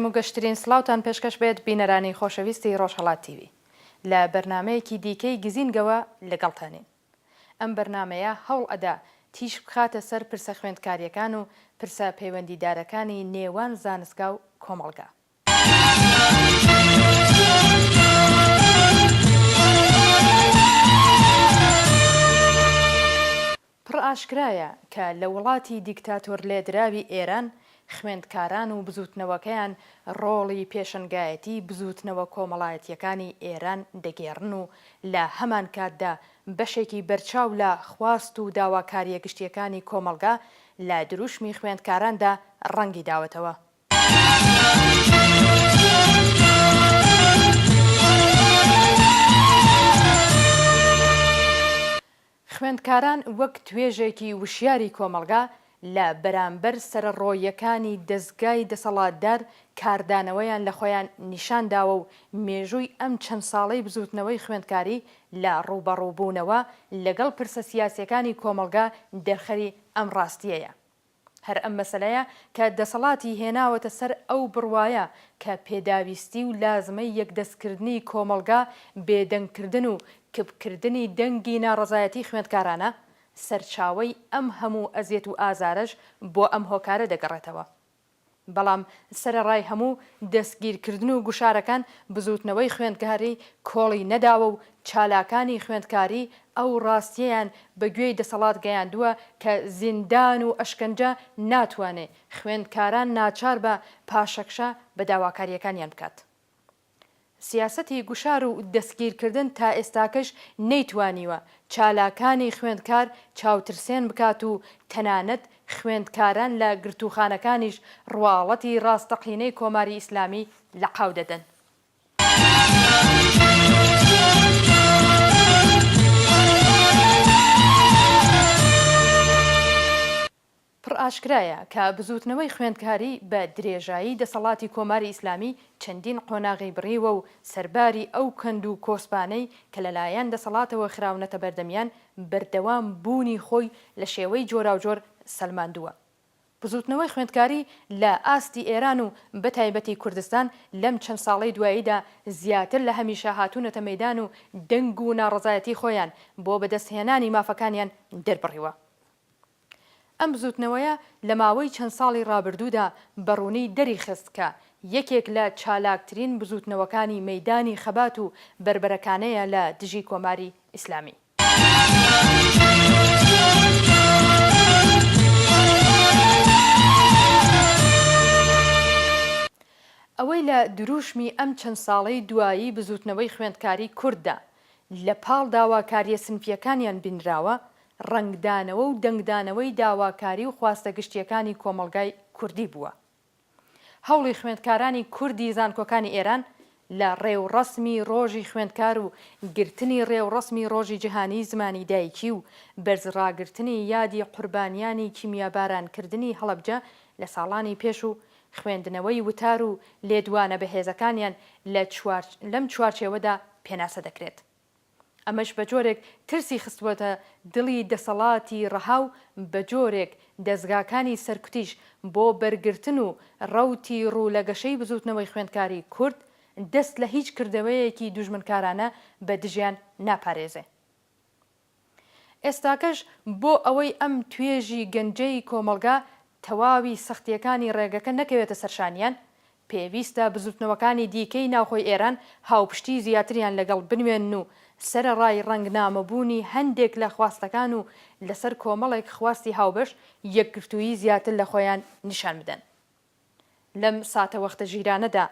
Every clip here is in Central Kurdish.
و گەشترین سڵاوتان پێشکەش بێت بینەرانی خۆشەویستی ڕۆژهەڵات تیوی لە بەرنامەیەکی دیکەی گزینگەوە لەگەڵتانین. ئەم بەرنامەیە هەوڵ ئەدا تیش بخاتە سەر پرسە خوێندکاریەکان و پرسە پەیوەندیدارەکانی نێوان زانستگا و کۆمەڵگا. پڕ ئاشکرایە کە لە وڵاتی دیکتاتۆر لێدراوی ئێران خوێندکاران و بزوتنەوەکەیان ڕۆڵی پێشنگایەتی بزوتنەوە کۆمەڵایەتیەکانی ئێران دەگێڕن و لە هەمان کاتدا بەشێکی بەرچاو لە خواست و داواکاریە گشتیەکانی کۆمەڵگا لە دروشمی خوێندکاراندا ڕەنگی داوەتەوە. خوێندکاران وەک توێژێکی وشیاری کۆمەڵگا لە بەرامبەر سەرڕۆیەکانی دەستگای دەسەڵاتدار کاردانەوەیان لە خۆیان نیشانداوە و مێژووی ئەم چەند ساڵەی بزوتنەوەی خوێندکاری لە ڕوبەڕووبوونەوە لەگەڵ پرسە سیاسیەکانی کۆمەڵگا دەرخەری ئەم ڕاستیەیە. هەر ئەم مەسەلەیە کە دەسەڵاتی هێناوەتە سەر ئەو بڕوایە کە پێداویستی و لازمەی یەکدەستکردنی کۆمەڵگا بێدەنگکردن و کبکردنی دەنگی ناڕەزایەتی خوێندکارانە سەرچاوەی ئەم هەموو ئەزیەت و ئازارەش بۆ ئەم هۆکارە دەگەڕێتەوە. بەڵام سەرەڕای هەموو دەستگیرکردن و گوشارەکان بزوتنەوەی خوێندکاری کۆڵی نەداوە و چالاکانی خوێندکاری ئەو ڕاستیەیان بەگوێی دەسەڵات گەیاندووە کە زیندان و ئەشکەنجە ناتوانێت خوێندکاران ناچار بە پاشەکشە بە داواکاریەکانیان بکات. سیاسەتی گوشار و دەستگیرکردن تا ئێستاکەش نەیتوانیوە چالاکانی خوێندکار چاوترسێن بکات و تەنانەت خوێندکاران لە گرتوخانەکانیش ڕواڵەتی ڕاستەقینەی کۆماری ئیسلامی لە قاو دەدەن. ئاشکرایە کە بزوتنەوەی خوێندکاری بە درێژایی دەسەڵاتی کۆماری ئیسلامی چەندین قۆناغی بڕیوە و سەرباری ئەو کەند و کۆسپانەی کە لەلایەن دەسەڵاتەوە خراونەتە بەردەمیان بەردەوام بوونی خۆی لە شێوەی جۆراوجۆر سەلماندووە. بزوتنەوەی خوێندکاری لە ئاستی ئێران و بەتایبەتی کوردستان لەم چەند ساڵەی دواییدا زیاتر لە هەمیشە هاتوونەتە مەیدان و دەنگ و ناڕەزایەتی خۆیان بۆ بەدەستهێنانی مافەکانیان دەربڕیوە. ئەم بزوتنەوەیە لە ماوەی چەند ساڵی ڕابردوودا بەڕوونی دەریخست کە یەکێک لە چالاکترین بزوتنەوەکانی مەیدانی خەبات و بربەرەکانەیە لە دژی کۆماری ئیسلامی. ئەوەی لە دروشمی ئەم چەند ساڵەی دوایی بزوتنەوەی خوێندکاری کورددا لە پاڵ داواکاریە سنفیەکانیان بینراوە ڕنگدانەوە و دەنگدانەوەی داواکاری و خواستە گشتیەکانی کۆمەڵگای کوردی بووە. هەوڵی خوێندکارانی کوردی زانکۆکانی ئێران لە ڕێوڕەسمی ڕۆژی خوێندکار و گرتنی ڕێوڕەسمی ڕۆژی جیهانی زمانی دایکی و بەرزڕاگرتنی یادی قوربانیانی کیمیابارانکردنی هەڵەبجە لە ساڵانی پێش و خوێندنەوەی وتار و لێدوانە بەهێزەکانیان لەم چوارچێوەدا پێناسە دەکرێت. ئەمەش بە جۆرێک ترسی خستوەتە دڵی دەسەڵاتی ڕەهاو بە جۆرێک دەستگاکانی سەرکوتیش بۆ بەرگرتن و ڕەوتی ڕوو لە گەشەی بزوتنەوەی خوێندکاری کورد دەست لە هیچ کردەوەیەکی دوژمنکارانە بە دژیان ناپارێزێ. ئێستاکەش بۆ ئەوەی ئەم توێژی گەنجەی کۆمەڵگا تەواوی سەختیەکانی ڕێگەکە نەکەوێتە سەرشانیان پێویستە بزوتنەوەکانی دیکەی ناوخۆی ئێران هاوپشتی زیاتریان لەگەڵ بنوێن و سەرەڕای ڕەنگنامەبوونی هەندێک لە خواستەکان و لەسەر کۆمەڵێک خواستی هاوبەش یەکگرتووی زیاتر لە خۆیان نیشان بدەن. لەم ساتە وەختە ژیرانەدا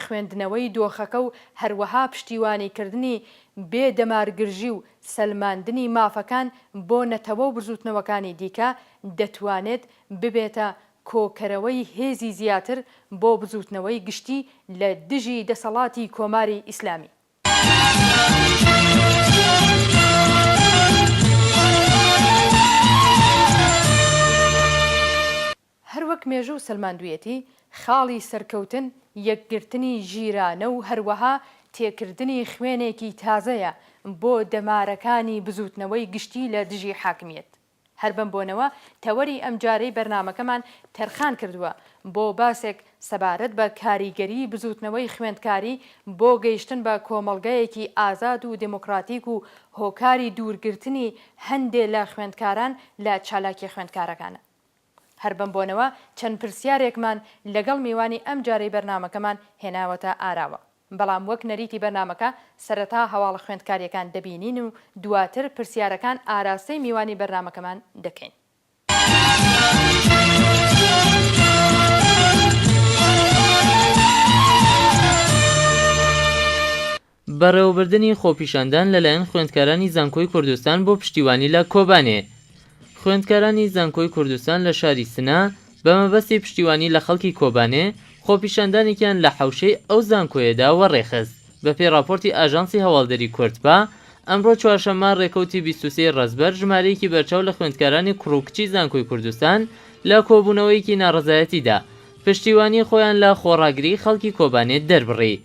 خوێندنەوەی دۆخەکە و هەروەها پشتیوانیکردنی بێدەمارگرژی و سەلماندنی مافەکان بۆ نەتەوە و بزوتنەوەکانی دیکە دەتوانێت ببێتە کۆکەرەوەی هێزی زیاتر بۆ بزوتنەوەی گشتی لە دژی دەسەڵاتی کۆماری ئیسلامی. هەروەک مێژوو سەلماندوویەتی خاڵی سەرکەوتن یەکگرتنی ژیرانە و هەروەها تێکردنی خوێنێکی تازەیە بۆ دەمارەکانی بزوتنەوەی گشتی لە دژی حاکمیەت. هەر بەم بۆنەوە تەوەری ئەم جارەی بەرنامەکەمان تەرخان کردووە بۆ باسێک سەبارەت بە کاریگەری بزوتنەوەی خوێندکاری بۆ گەیشتن بە کۆمەڵگەیەکی ئازاد و دموکراتیک و هۆکاری دوورگرتنی هەندێک لە خوێندکاران لە چالاکی خوێندکارەکانە. هەر بەم بۆنەوە چەند پرسیارێکمان لەگەڵ میوانی ئەم جارەی بەرنامەکەمان هێناوەتە ئاراوە. بەڵام وەک نەریتی بەرنامەکە سەرەتا هەواڵە خوێندکاریەکان دەبینین و دواتر پرسیارەکان ئاراستەی میوانی بەرنامەکەمان دەکەین. بەڕێوەبردنی خۆپیشاندان لەلایەن خوێندکارانی زانکۆی کوردستان بۆ پشتیوانی لە کۆبانێ. خوێندکارانی زانکۆی کوردستان لە شاری سنا بە مەبەستی پشتیوانی لە خەڵکی کۆبانێ خۆپیشاندانێکیان لە حەوشەی ئەو زانکۆیەدا وەڕێخست. بە پێی راپۆرتی ئاژانسی هەواڵدەری کورتپا ئەمڕۆ چوارشەممە ڕێکەوتی 23 ڕەزبەر ژمارەیەکی بەرچاو لە خوێندکارانی کوڕوکچی زانکۆی کوردستان لە کۆبوونەوەیەکی ناڕەزایەتیدا پشتیوانی خۆیان لە خۆڕاگری خەڵکی کۆبانێ دەربڕی.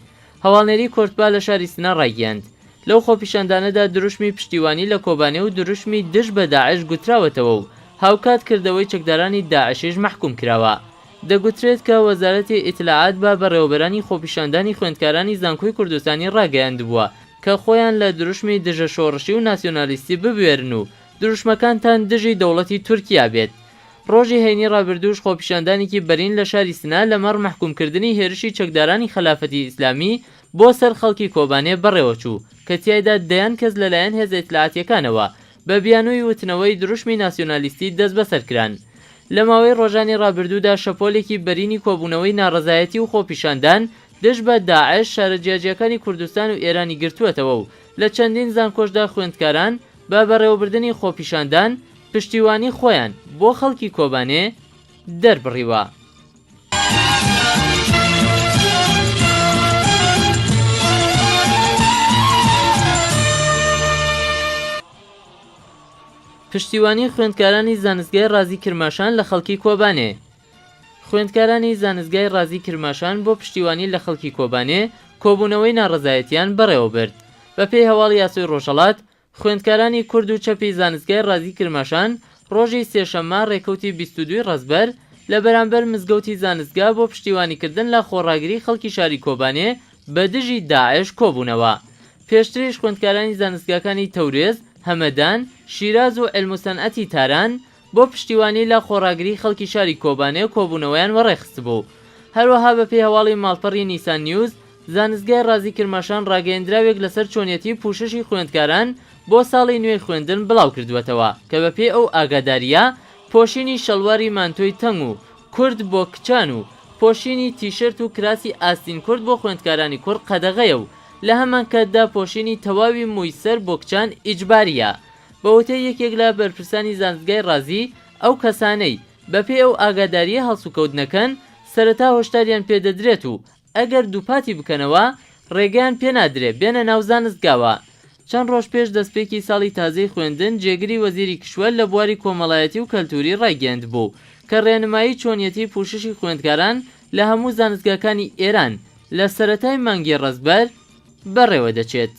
هەواڵنێری کورتپا لە شاری سنا ڕایگەاند لەو خۆپیشاندانەدا دروشمی پشتیوانی لە کۆبانێ و دروشمی دژ بە داعش گوتراوەتەوە و هاوکات کردەوەی چەکدارانی داعشیش محکوم کراوە. دەگوترێت کە وەزارەتی ئیتلاعات بە بەڕێوەبەرانی خۆپیشاندانی خوێندکارانی زانکۆی کوردستانی ڕاگەیاند بووە کە خۆیان لە دروشمی دژە شۆڕشی و ناسیۆنالیستی ببوێرن و دروشمەکانتان دژی دەوڵەتی تورکیا بێت. ڕۆژی هەینی ڕابردووش خۆپیشاندانێکی بەرین لە شاری سنا لەمەڕ محکومکردنی هێرشی چەکدارانی خلافەتی ئیسلامی بۆ سەر خەڵکی کۆبانێ بەڕێوەچوو کە تیایدا دەیان کەس لەلایەن هێزە ئیتلاعاتیەکانەوە بە بیانووی وتنەوەی دروشمی ناسیۆنالیستی دەست بەسەرکران. لە ماوەی ڕۆژانی ڕابردوودا شەپۆلێکی بەرینی کۆبوونەوەی ناڕەزایەتی و خۆپیشاندان دژ بە داعش شارە جیاجیەکانی کوردستان و ئێرانی گرتووەتەوە و لە چەندین زانکۆشدا خوێندکاران بە بەڕێوەبردنی خۆپیشاندان پشتیوانی خۆیان بۆ خەڵکی کۆبانێ دەربڕیوە. پشتیوانی خوێندکارانی زانستگای ڕازی کرماشان لە خەڵکی کۆبانێ. خوێندکارانی زانستگای ڕازی کرماشان بۆ پشتیوانی لە خەڵکی کۆبانێ کۆبوونەوەی ناڕەزایەتیان بەڕێوەبرد. بە پێی هەواڵی یاسۆی ڕۆژهەڵات خوێندکارانی کورد و چەپی زانستگای ڕازی کرماشان ڕۆژی سێشەممە ڕێکەوتی 22 ڕەزبەر لە بەرامبەر مزگەوتی زانستگا بۆ پشتیوانیکردن لە خۆڕاگری خەڵکی شاری کۆبانێ بە دژی داعش کۆبوونەوە. پێشتریش خوێندکارانی زانستگاکانی تەورێز، هەمەدان، شیراز و علموسەنعەتی تاران بۆ پشتیوانی لە خۆڕاگری خەڵکی شاری کۆبانێ کۆبوونەوەیان وەڕێخست بوو. هەروەها بە پێی هەواڵی ماڵپەڕی نیسان نیوز زانستگای ڕازی کرماشان ڕاگەیەندراوێک لەسەر چۆنیەتی پوششی خوێندکاران بۆ ساڵی نوێی خوێندن بڵاو کردوێتەوە کە بە پێی ئەو ئاگاداریە پۆشینی شەڵواری مانتۆی تەنگ و کورد بۆ کچان و پۆشینی تیشرت و کراسی ئاستین کورد بۆ خوێندکارانی کورد قەدەغەیە و لە هەمان کاتدا پۆشینی تەواوی موویسەر بۆ کچان ئیجباریە. بەوتەی یەکێک لە بەرپرسانی زانستگای ڕازی ئەو کەسانەی بە پێی ئەو ئاگاداریە هەڵسوکەوت سەرەتا هۆشتاریان پێدەدرێت و ئەگەر دووپاتی بکەنەوە ڕێگەیان پێنادرێت بێنە ناو زانستگاوە. چەند ڕۆژ پێش دەستپێکی ساڵی تازەی خوێندن جێگری وەزیری کشوەر لە بواری کۆمەڵایەتی و کەلتوری ڕایگەاند بوو کە ڕێنمایی چۆنیەتی پوششی خوێندکاران لە هەموو زانستگاکانی ئێران لە سەرەتای مانگی ڕەزبەر بەڕێوە دەچێت.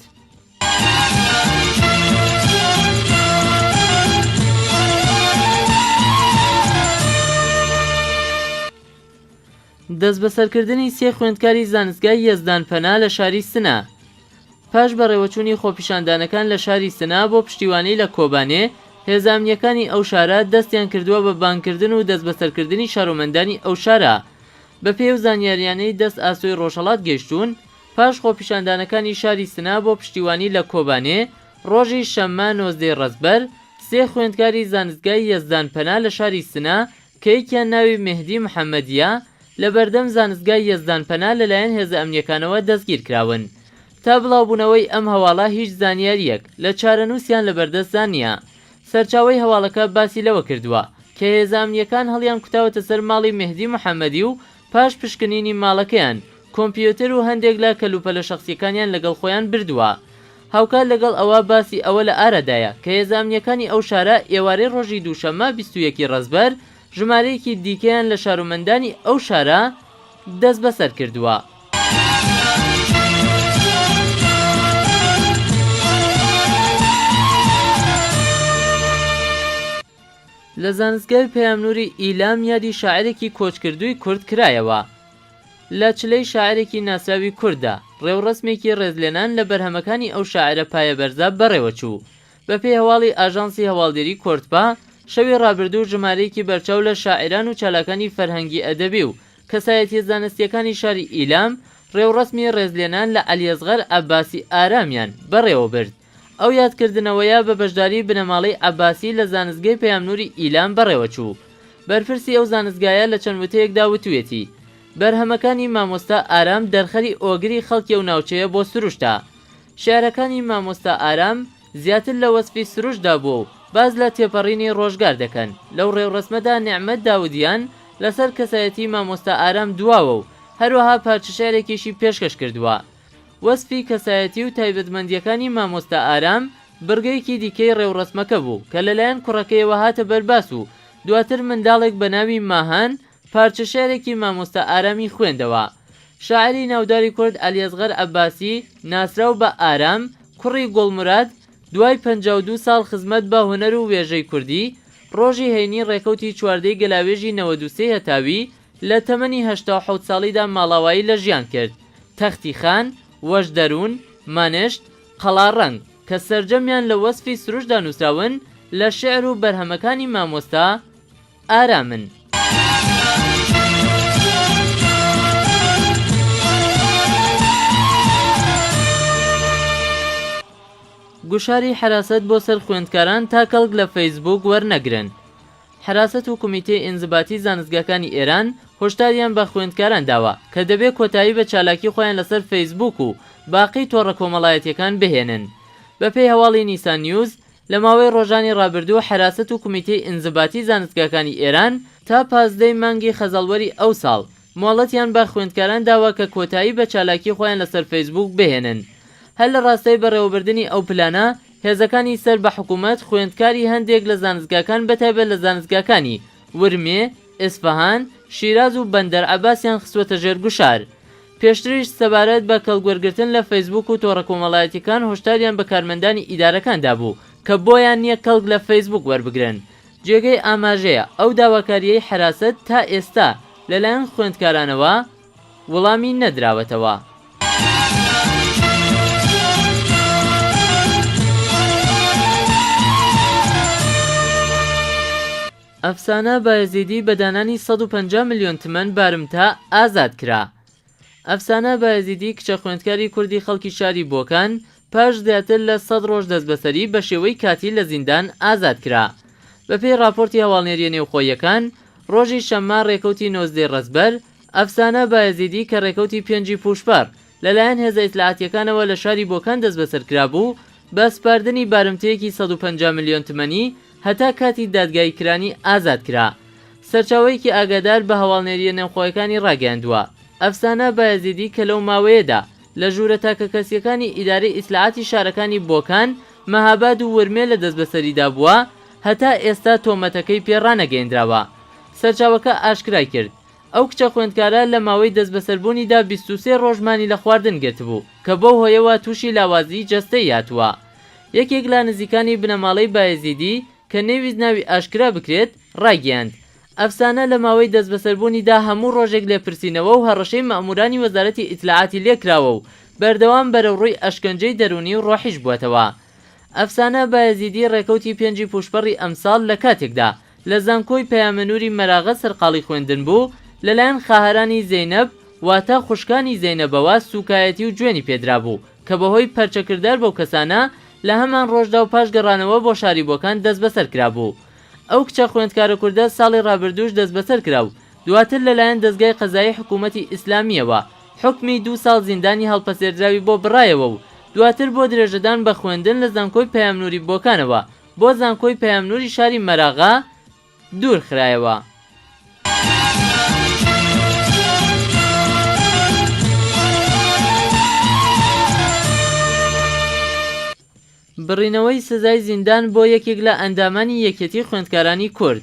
دەست بەسەرکردنی سێ خوێندکاری زانستگای یەزدانپەنا لە شاری سنا. پاش بەڕێوەچوونی خۆپیشاندانەکان لە شاری سنا بۆ پشتیوانی لە کۆبانێ هێزانامنیەکانی ئەو شارە دەستیان کردووە بە بانکردن و دەست بەسەرکردنی شارۆمەندانی ئەو شارە. بە پێی و زانیاریانەی دەست ئاسۆی ڕۆژهەڵات گەیشتون پاش خۆپیشاندانەکانی شاری سنا بۆ پشتیوانی لە کۆبانێ ڕۆژی شەممە 19 ڕەزبەر سێ خوێندکاری زانستگای یەزدانپەنا لە شاری سنا کە یەکیان ناوی مهدی محەممەدیە لە بەردەم زانستگای یەزدانپەنا لەلایەن هێزە ئەمنیەکانەوە دەستگیر کراون. تا بڵاوبوونەوەی ئەم هەواڵە هیچ زانیاریەک لە چارەنووسیان لەبەردەستدان نییە. سەرچاوەی هەواڵەکە باسی لەوە کردووە کە هێزە ئەمنیەکان هەڵیان کوتاوەتە سەر ماڵی مهدی محەممەدی و پاش پشکنینی ماڵەکەیان کۆمپیوتەر و هەندێک لە کەلوپەلە شەخسیەکانیان لەگەڵ خۆیان بردووە. هاوکات لەگەڵ ئەوە باسی ئەوە لە ئارەدایە کە هێزە ئەمنیەکانی ئەو شارە ئێوارەی ڕۆژی دووشەممە 21 ڕەزبەر ژمارەیەکی دیکەیان لە شارۆمەندانی ئەو شارە دەست بەسەر کردووە. لە زانستگای پەیامنووری ئیلام یادی شاعرێکی کۆچکردووی کورد کرایەوە. لە چلەی شاعرێکی ناسراوی کووردا ڕێوڕسمێکی ڕێزلێنان لە بەرهەمەکانی ئەو شاعرە پایەبەرزە بەڕێوەچوو. بەپێی هەواڵی ئاژانسی هەواڵدێری کۆرتپا شەوی ڕابردوو ژمارەیەکی بەرچاو لە شاعران و چالاکانی فەرهەنگی ئەدەبی و کەسایەتیە زانستیەکانی شاری ئیلام ڕێوڕسمی ڕێزلێنان لە عەلیەزغەر عەباسی ئارامیان بەڕێوە برد. ئەو یادکردنەوەیە بە بەشداری بنەماڵەی عەباسی لە زانستگای پەیامنووری ئیلام بەڕێوەچوو. بەرپرسی ئەو زانستگایە لە چەند وتەیەکدا وتوێتی بەرهەمەکانی مامۆستا ئارام دەرخەری ئۆگری خەڵکی و ناوچەیە بۆ سروشتا. شێعرەکانی مامۆستا ئارام زیاتر لە وەسفی سروشدا بوو و باز لە تێپەڕینی ڕۆژگار دەکەن. لەو ڕێوڕسمەدا نیعمەت داودیان لەسەر کەسایەتی مامۆستا ئارام دواوە و هەروەها پارچەشارێکیشی پێشکەش کردووە. وەسفی کەسایەتی و تایبەتمەندیەکانی مامۆستا ئارام بڕگەیەکی دیکەی ڕێوڕسمەکە بوو کە لەلایەن کوڕەکەیەوە هاتە بەرباس و دواتر منداڵێک بە ناوی ماهان پارچەشارێکی مامۆستا ئارامی خوێندەوە. شاعری ناوداری کورد عەلیەزغەر عەباسی ناسراو بە ئارام کوڕی گوڵموراد دوای 52 ساڵ خزمەت بە هونەر و وێژەی کوردی ڕۆژی هەینی ڕێکەوتی چواردەی گەلاوێژی 93 هەتاوی لە تەمەنی 87 ساڵیدا ماڵاوایی لە ژیان کرد. تەختی خان، وەشدەروون، مانشت، قەڵاڕەنگ کە سەرجەمیان لە وەسفی سروشدا نووسراون لە شێعر و بەرهەمەکانی مامۆستا ئارامن. گوشاری حراست بۆ سەر خوێندکاران تا کەڵک لە فەیسبوک وەرنەگرن. حراست و کۆمیتەی ئینزباتی زانستگاکانی ئێران هۆشداریان بە خوێندکاران داوە کە دەبێت کۆتایی بە چالاکی خۆیان لەسەر فەیسبوک و باقی تۆڕە کۆمەڵایەتیەکان بهێنن. بەپێی هەواڵی نیسان نیوز لە ماوەی ڕۆژانی ڕابردوو حراست و کۆمیتەی ئینزباتی زانستگاکانی ئێران تا 15 مانگی خەزەڵوەری ئەو ساڵ مۆڵەتیان بە خوێندکاران داوە کە کۆتایی بە چالاکی خۆیان لەسەر فەیسبوک بهێنن. هەر لە ڕاستەی بەڕێوەبردننی ئەو پلانە هێزەکانی سەر بە حکوومەت خوێندکاری هەندێک لە زانستگاکان بەتایبەت لە زانستگاکانی ورمێ، ئێسفەهان، شیراز و بەندەر عەباسیان خستووەتە ژێر گوشار. پێشتریش سەبارەت بە کەڵگوەرگرتن لە فەیسبوک و تۆڕە کۆمەڵایەتیەکان هۆشداریان بە کارمەندانی ئیدارەکاندا بوو کە بۆیان نییە کەڵک لە فەیسبوک وەربگرن. جێگەی ئاماژەیە ئەو داواکاریەی حراست تا ئێستا لەلایەن خوێندکارانەوە وەڵامی نەدراوەتەوە. ئەفسانە بایەزیدی بە دانانی 150 ملیۆن تمەن بارمتە ئازاد کرا. ئەفسانە بایەزیدی کچە خوێندکاری کوردی خەڵکی شاری بۆکان پاش زیاتر لە 100 ڕۆژ دەستبەسەری بە شێوەی کاتی لە زیندان ئازاد کرا. بەپێی راپۆرتی هەواڵنێریە نێوخۆیەکان ڕۆژی شەممە ڕێکەوتی نۆزدەی ڕەسبەر ئەفسانە بایەزیدی کە ڕێکەوتی پێنجی پوشپەر لەلایەن هێزە ئیتلاعاتیەکانەوە لە شاری بۆکان دەستبەسەر کرابوو بە سپاردنی بارمتەیەکی 150 ملیۆن تمەنی هەتا کاتی دادگایکرانی ئازاد کرا. سەرچاوەیەکی ئاگادار بە هەواڵنێریە نێوخۆیەکانی ڕاگەاندووە. ئەفسانە بایەزیدی کە لەو ماوەیەدا لە ژوورە تاکە کەسیەکانی ئیدارەی ئیسلاعاتی شارەکانی بۆکان، مەهاباد و ورمێ لە دەستبەسەریدا بووە هەتا ئێستا تۆمەتەکەی پێڕانەگەیەندراوە. سەرچاوەکە ئاشکرای کرد ئەو کچە خوێندکارە لە ماوەی دەستبەسەربوونیدا 23 ڕۆژمانی لە خواردن گرتبوو کە بەو هۆیەوە تووشی لاوازی جەستەی هاتووە. یەکێک لە نزیکانی بنەماڵەی بایەزیدی کە نەویست ناوی ئاشکرا بکرێت ڕاگەیاند. ئەفسانە لە ماوەی دەستبەسەربوونیدا هەموو ڕۆژێک لێپرسینەوە و هەڕەشەی مەئمورانی وەزارەتی ئیتلاعاتی لێکراوە و بەردەوام بەرەوڕووی ئەشکەنجەی دەرونی و ڕۆحیش بووەتەوە. ئەفسانە بایەزیدی ڕێکەوتی پێنجی پوشپەڕی ئەمساڵ لە کاتێکدا لە زانکۆی پەیامەنووری مەراغە سەرقاڵی خوێندن بوو لەلایەن خاهەرانی زەینەب واتە خوشکانی زەینەبەوە سوکایەتی و گوێنی پێدرا بوو کە بەهۆی پەرچەکردار بەو کەسانە لە هەمان ڕۆژدا و پاش گەڕانەوە بۆ شاری بۆکان دەست بەسەر کرابوو. ئەو کچە خوێندکارە کوردە ساڵی ڕابردووش دەست بەسەر کرا و دواتر لەلایەن دەستگای قەزایی حکوومەتی ئیسلامیەوە حکمی 2 ساڵ زیندانی هەڵپەسێردراوی بۆ بڕایەوە و دواتر بۆ درێژەدان بە خوێندن لە زانکۆی پەیامنووری بۆکانەوە بۆ زانکۆی پەیامنووری شاری مەراغا دوور خرایەوە. بڕینەوەی سزای زیندان بۆ یەکێک لە ئەندامانی یەکێتی خوێندکارانی کورد.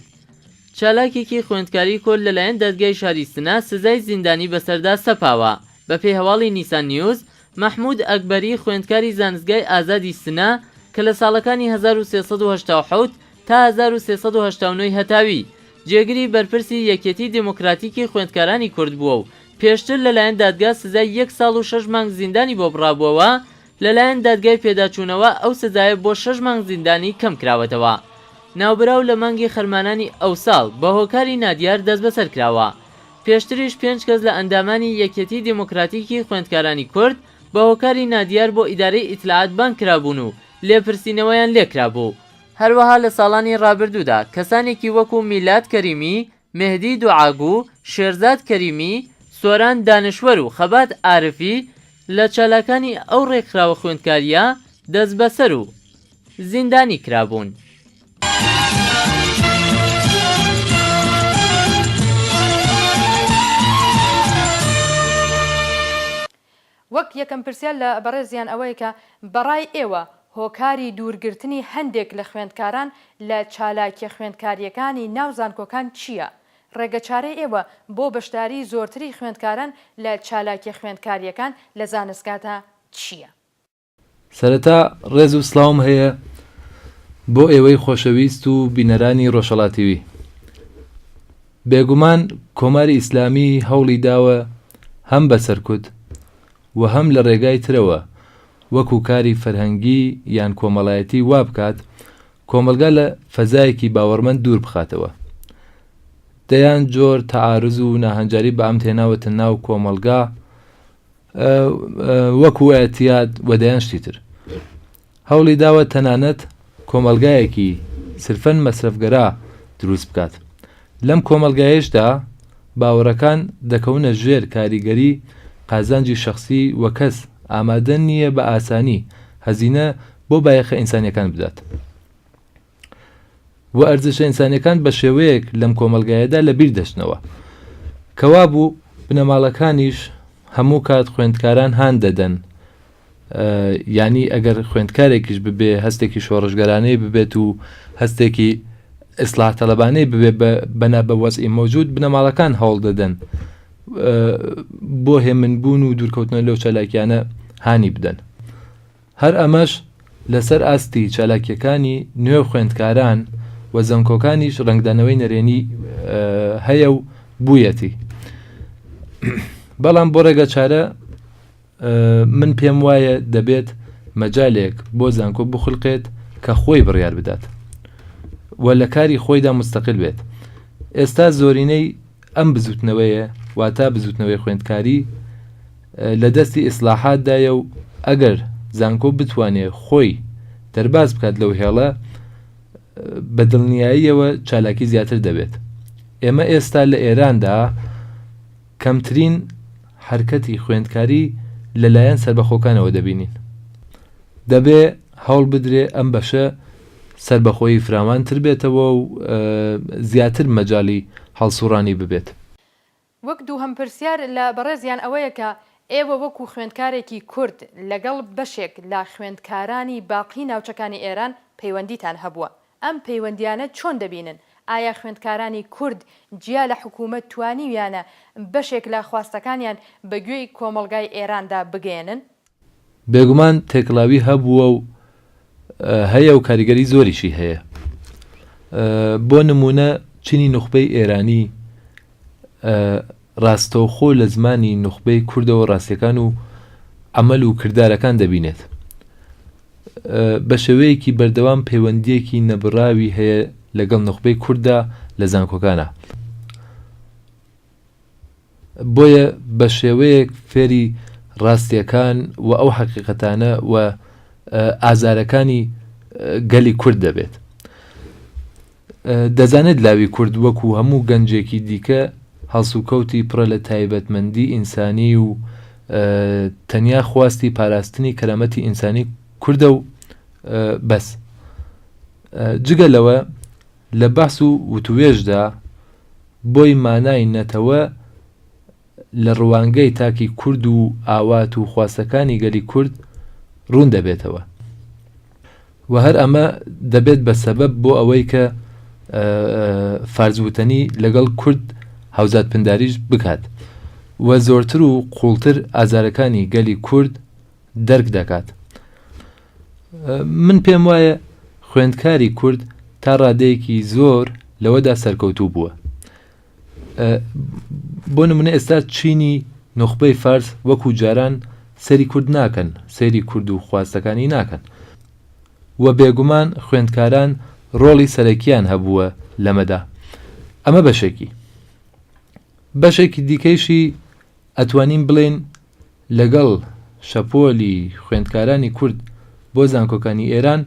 چالاکێکی خوێندکاری کورد لەلایەن دادگای شاری سنا سزای زیندانی بەسەردا سەپاوە. بەپێی هەواڵی نیسان نیوز مەحموود ئەکبەری خوێندکاری زانستگای ئازادی سنا کە لە ساڵەکانی 1387 تا 1389 هەتاوی جێگری بەرپرسی یەکێتی دموکراتیکی خوێندکارانی کورد بووە و پێشتر لەلایەن دادگا سزای 1 ساڵ و 6 مانگ زیندانی بۆ بڕابووەوە لەلایەن دادگای پێداچوونەوە ئەو سزایە بۆ 6 مانگ زیندانی کەم کراوەتەوە. ناوبراو لە مانگی خەرمانانی ئەو ساڵ بە هۆکاری نادیار دەست بەسەر کراوە. پێشتریش 5 کەس لە ئەندامانی یەکێتی دموکراتیکی خوێندکارانی کورد بە هۆکاری نادیار بۆ ئیدارەی ئیتلاعات بان کرابوون و لێپرسینەوەیان لێکرابوو. هەروەها لە ساڵانی ڕابردوودا کەسانێکی وەکو میلاد کەریمی، مهدی دوعاگو، شێرزاد کەریمی، سۆران دانشوەر و خەبات عارفی لە چالاکانی ئەو ڕێکخراوە خوێندکاریە دەست بەسەر و زیندانی کرابوون. وەک یەکەم پرسیار لە بەڕێزیان ئەوەیە کە بەڕای ئێوە هۆکاری دوورگرتنی هەندێک لە خوێندکاران لە چالاکیە خوێندکاریەکانی ناو زانکۆکان چییە؟ ڕێگەچارەی ئێوە بۆ بەشداری زۆرتری خوێندکاران لە چالاکیە خوێندکاریەکان لە زانستگاتە چییە؟ سەرەتا ڕێز و سڵاوم هەیە بۆ ئێوەی خۆشەویست و بینەرانی ڕۆژهەڵاتیوی. بێگومان کۆماری ئیسلامی هەوڵی داوە هەم بەسەرکوت و هەم لە ڕێگای ترەوە وەکو کاری فەرهەنگی یان کۆمەڵایەتی وا بکات کۆمەلگا لە فەزایەکی باوەڕمەند دوور بخاتەوە. دەیان جۆر تەعارض و ناهەنجاری بە ئەم تێناوەتە ناو کۆمەلگا وەکو ئەتیاد و دەیان شتی تر. هەوڵی داوە تەنانەت کۆمەلگایەکی سرفەن مەسرفگەرا دروست بکات. لەم کۆمەلگایشدا باوەڕەکان دەکەونە ژێر کاریگەری قازانجی شخصی و کەس ئامادە نییە بە ئاسانی هەزینە بۆ بایەخە ئینسانیەکان بدات. و ئەرزشە ئینسانیەکان بە شێوەیەک لەم کۆمەلگایەدا لەبیر دەچنەوە. کەوا بوو بنەماڵەکانیش هەموو کات خوێندکاران هان دەدەن. یعنی ئەگەر خوێندکارێکیش ببێ هەستێکی شۆڕژگەرانەی ببێت و هەستێکی ئیسلاح تەلەبانەی ببێ بەنا بە وەزعی مەوجود بنەماڵەکان هەوڵ دەدەن بۆ هێمنبوون و دوورکەوتنە لەو چالاکیانە هانی بدەن. هەر ئەمەش لەسەر ئاستی چالاکیەکانی نوێ خوێندکاران و زەنکۆکانیش ڕنگدانەوەی نەرێنی هەیە و بوویەتی. بەڵام بۆ ڕێگە چارە من پێم وایە دەبێت مەجالێک بۆ زانکۆ بخولقێت کە خۆی بڕیار بدات و لە کاری خۆیدا مستەقل بێت. ئێستا زۆرینەی ئەم بزوتنەوەیە واتە بزوتنەوەی خوێندکاری لە دەستی ئیسلاحاتدایە و ئەگەر زانکۆ بتوانێت خۆی دەرباز بکات لەو هێڵە بە دڵنیاییەوە چالاکی زیاتر دەبێت. ئێمە ئێستا لە ئێراندا کەمترین حرکەتی خوێندکاری لەلایەن سربەخۆکانەوە دەبینین. دەبێ هەوڵ بدرێ ئەم بەشە سربەخۆی فراوانتر بێتەوە و زیاتر مەجاڵی هەڵسوڕانی ببێت. وەک دووهەم پرسیار لە بەڕێزیان ئەوەیە کە ئێوە وەکو خوێندکارێکی کورد لەگەڵ بەشێک لە خوێندکارانی باقی ناوچەکانی ئێران پەیوەندیتان هەبووە. ئەم پەیوەندیانە چۆن دەبینن؟ ئایا خوێندکارانی کورد جیا لە حکوومەت توانیویانە بەشێک لە خواستەکانیان بەگوێی کۆمەڵگای ئێراندا بگەێنن؟ بێگومان تێکڵاوی هەبووە و هەیە و کاریگەری زۆریشی هەیە. بۆ نمونە چینی نوخبەی ئێرانی ڕاستەوخۆ لە زمانی نوخبەی کوردەوە ڕاستیەکان و عەمەل و کردارەکان دەبینێت. بە شێوەیەکی بەردەوام پەیوەندیەکی نەبڕاوی هەیە لەگەڵ نوخبەی کووردا لە زانکۆکانە. بۆیە بە شێوەیەک فێری ڕاستیەکان و ئەو حەقیقەتانە و ئازارەکانی گەلی کورد دەبێت. دەزانێت لاوی کورد وەکو هەموو گەنجێکی دیکە هەڵسوکەوتی پڕە لە تایبەتمەندی ئینسانی و تەنیا خواستی پاراستنی کەرامەتی ئینسانی کوردە و بەس. جگە لەوە لە بەحس و وتوێژدا بۆی مانای نەتەوە لە ڕوانگەی تاکی کورد و ئاوات و خواستەکانی گەلی کورد ڕوون دەبێتەوە و هەر ئەمە دەبێت بە سەبەب بۆ ئەوەی کە فارزوتنی لەگەڵ کورد هەوزات پنداریش بکات و زۆرتر و قوڵتر ئازارەکانی گەلی کورد دەرک دەکات. من پێم وایە خوێندکاری کورد تا ڕادەیەکی زۆر لەوەدا سەرکەوتوو بووە. بۆ نمونە ئێستا چینی نخبەی فارس وەکو جاران سەری کورد ناکەن، سەیری کورد و خواستەکانی ناکەن، و بێگومان خوێندکاران ڕۆڵی سەرەکیان هەبووە لەمەدا. ئەمە بەشێکی دیکەیشی ئەتوانین بڵێن لەگەڵ شەپۆلی خوێندکارانی کورد بۆ زانکۆکانی ئێران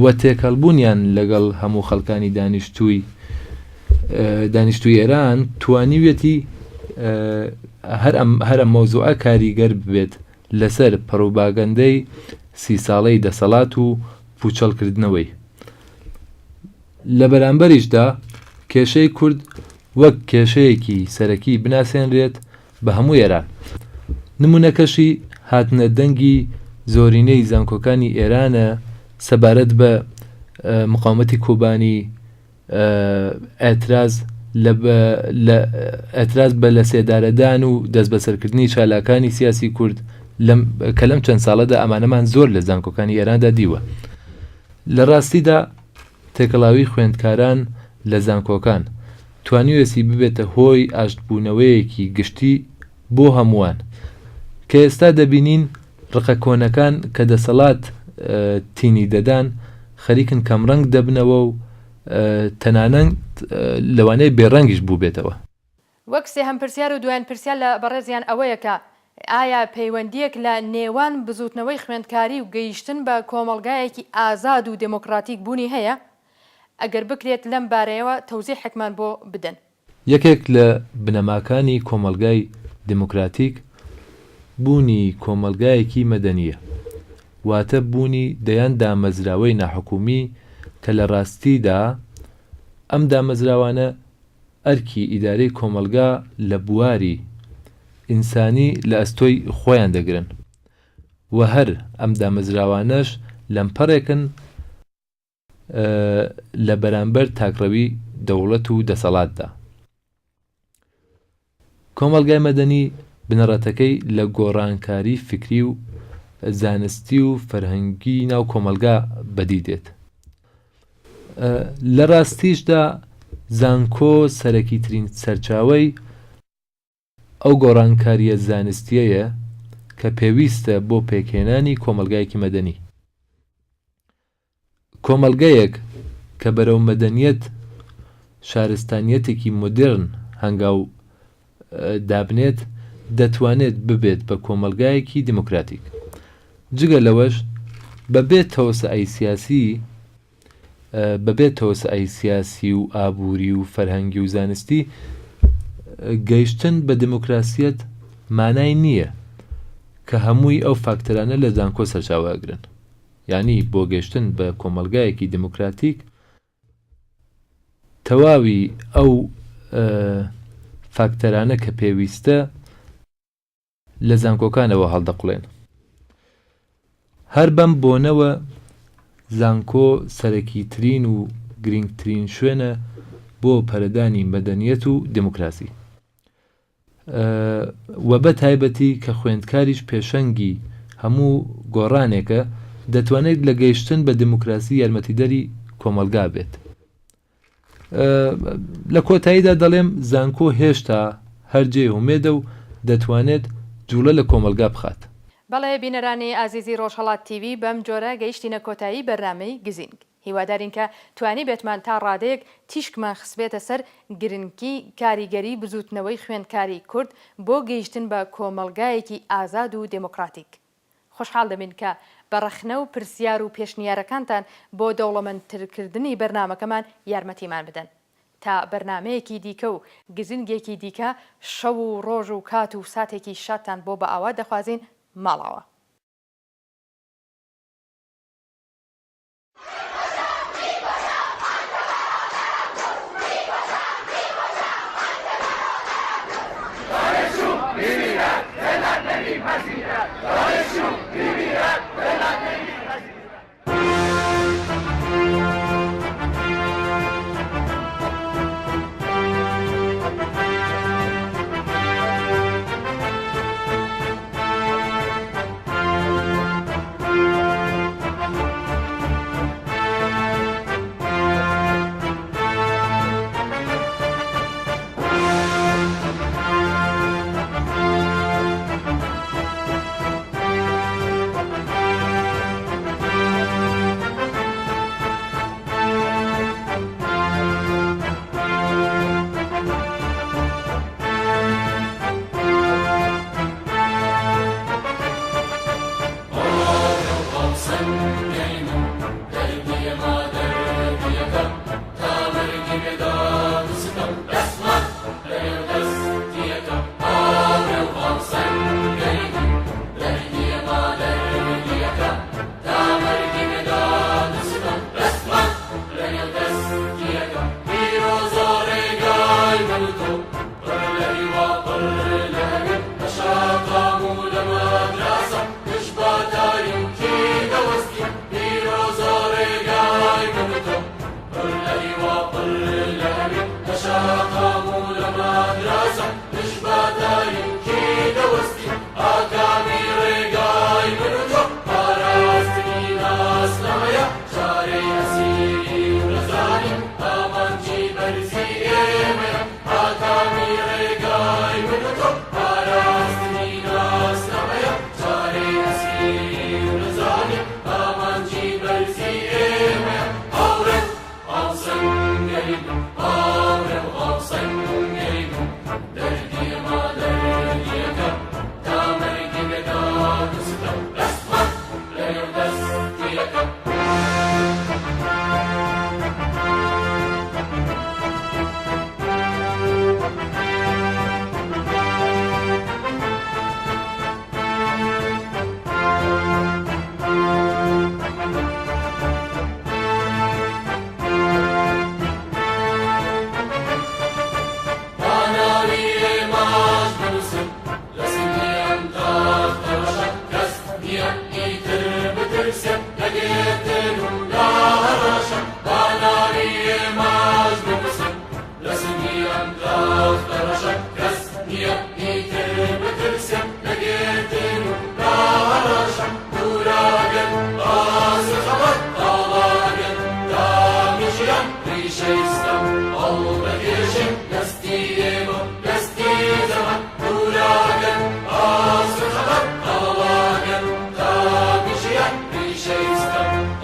و تێکەڵبوونیان لەگەڵ هەموو خەڵکانی دانیشتووی ئێران توانیوێتی هەر ئەم مەوزوعە کاریگەر ببێت لەسەر پەروپاگەندەی 30 ساڵەی دەسەڵات و پوچەڵکردنەوەی. لە بەرامبەریشدا کێشەی کورد وەک کێشەیەکی سەرەکی بناسێنرێت بە هەموو ئێران. نمونەکەشی هاتنە دەنگی زۆرینەی زانکۆکانی ئێرانە سەبارەت بە مقاومەتی کۆبانی، ئەتراز بە لە سێدارەدان و دەست بەسەرکردنی چالاکانی سیاسی کورد کە لەم چەند ساڵەدا ئەمانەمان زۆر لە زانکۆکانی ئێراندا دیوە. لە ڕاستیدا تێکەڵاوی خوێندکاران لە زانکۆکان توانیوێتی ببێتە هۆی ئاشتبوونەوەیەکی گشتی بۆ هەمووان، کە ئێستا دەبینین ڕقە کۆنەکان کە دەسەڵات تینی دەدان خەریکن کەمڕەنگ دەبنەوە و تەنانەت لەوانەیە بێڕەنگیش بوو بێتەوە. وەک سێهەم پرسیار و دوایین پرسیار لە بەڕێزیان ئەوەیە کە ئایا پەیوەندیەک لە نێوان بزوتنەوەی خوێندکاری و گەیشتن بە کۆمەڵگایەکی ئازاد و دموکراتیک بوونی هەیە؟ ئەگەر بکرێت لەم بارەیەوە تەوزیحێکمان بۆ بدەن. یەکێک لە بنەماکانی کۆمەڵگای دموکراتیک بوونی کۆمەڵگایەکی مەدەنیە، واتە بوونی دەیان دامەزراوەی ناحکومی کە لە ڕاستیدا ئەم دامەزراوانە ئەرکی ئیدارەی کۆمەلگا لە بواری ئینسانی لە ئەستۆی خۆیان دەگرن و هەر ئەم دامەزراوانەش لەمپەڕێکن لە بەرامبەر تاکڕەوی دەوڵەت و دەسەڵاتدا. کۆمەلگای مەدەنی بنەڕەتەکەی لە گۆڕانکاری فکری و زانستی و فەرهەنگی ناو کۆمەلگا بەدی دێت. لە ڕاستیشدا زانکۆ سەرەکیترین سەرچاوەی ئەو گۆڕانکاریە زانستیەیە کە پێویستە بۆ پێکهێنانی کۆمەلگایەکی مەدەنی. کۆمەلگایەک کە بەرەو مەدەنیەت شارستانیەتێکی مدرن هەنگاو دابنێت دەتوانێت ببێت بە کۆمەلگایەکی دموکراتیک. جگە لەوەش بەبێت تەوەسعی سیاسی و ئابووری و فەرهەنگی و زانستی گەیشتن بە دموکراسیەت مانای نییە کە هەمووی ئەو فاکتەرانە لە زانکۆ سەرچاوەگرن. یعنی بۆ گەشتن بە کۆمەلگایەکی دموکراتیک تەواوی ئەو فاکتەرانە کە پێویستە لە زانکۆکانەوە هەڵدەقڵێن. هەر بەم بۆنەوە زانکۆ سەرەکیترین و گرنگترین شوێنە بۆ پەرەدانی مەدەنیەت و دموکراسی، و بە تایبەتی کە خوێندکاریش پێشەنگی هەموو گۆڕانێکە دەتوانێت لە گەیشتن بە دموکراسی یارمەتیدەری کۆمەلگا بێت. لە کۆتاییدا دەڵێم زانکۆ هێشتا هەرجێ هومێدە و دەتوانێت جوڵە لە کۆمەلگا بخات. بەڵێ بینەرانی ئازیزی ڕۆژهەڵات تیڤ بەم جۆرە گەیشتینە کۆتایی بەرنامەی گزینگ. هیوادارین کە توانی بێتمان تا ڕادەیەک تیشکمان خسبێتە سەر گرنگی کاریگەری بزوتنەوەی خوێندکاری کورد بۆ گەیشتن بە کۆمەلگایەکی ئازاد و دموکراتیک. خۆشحاڵ دەبین کە بەڕەخنە و پرسیار و پێشنیارەکانتان بۆ دەوڵەمەندترکردنی بەرنامەکەمان یارمەتیمان بدەن. تا بەرنمەیەکی دیکە و گزنگێکی دیکە شەو و ڕۆژ و کات و ساتێکی شادتان بۆ بە ئاوا دەخوازین ماڵەوە.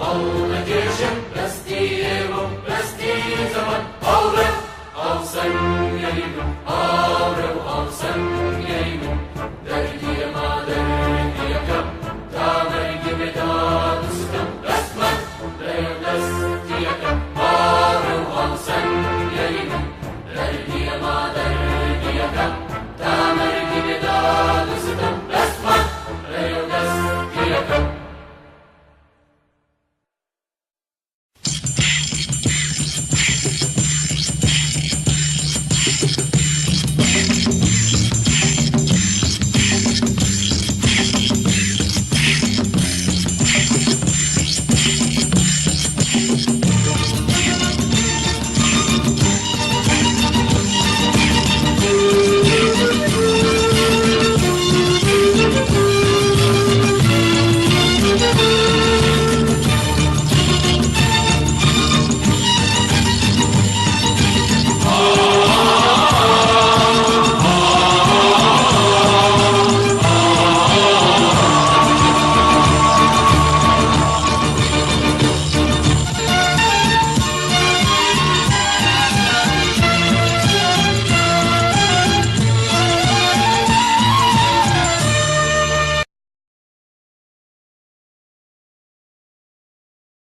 Oh